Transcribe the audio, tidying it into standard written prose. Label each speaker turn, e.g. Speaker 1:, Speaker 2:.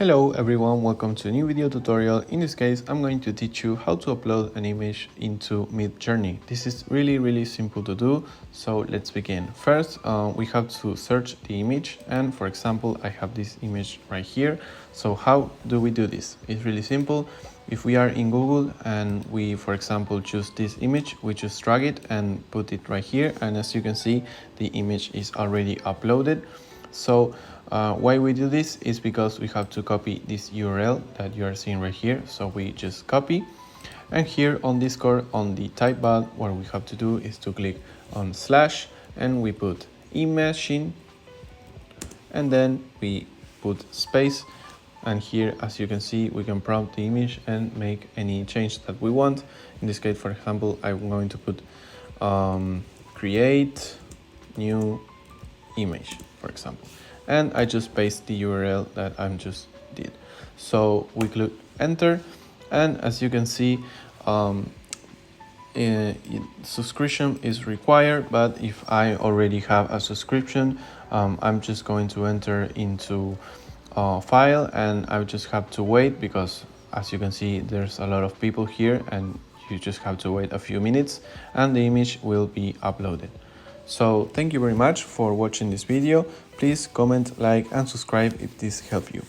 Speaker 1: Hello everyone, welcome to a new video tutorial. In this case, I'm going to teach you how to upload an image into Midjourney. This is really simple to do, so let's begin. First, we have to search the image, and for example, I have this image right here. So how do we do this? It's really simple. If we are in Google and we, for example, choose this image, we just drag it and put it right here, and as you can see, the image is already uploaded. So why we do this is because we have to copy this URL that you are seeing right here. So we just copy, and here on Discord, on the type bar, what we have to do is to click on slash, and we put imagine, and then we put space, and here, as you can see, we can prompt the image and make any change that we want. In this case, for example, I'm going to put create new image, for example, and I just paste the URL that I just did. So we click enter, and as you can see, subscription is required, but if I already have a subscription, I'm just going to enter into file, and I just have to wait because, as you can see, there's a lot of people here, and you just have to wait a few minutes and the image will be uploaded. So thank you very much for watching this video. Please comment, like and subscribe if this helped you.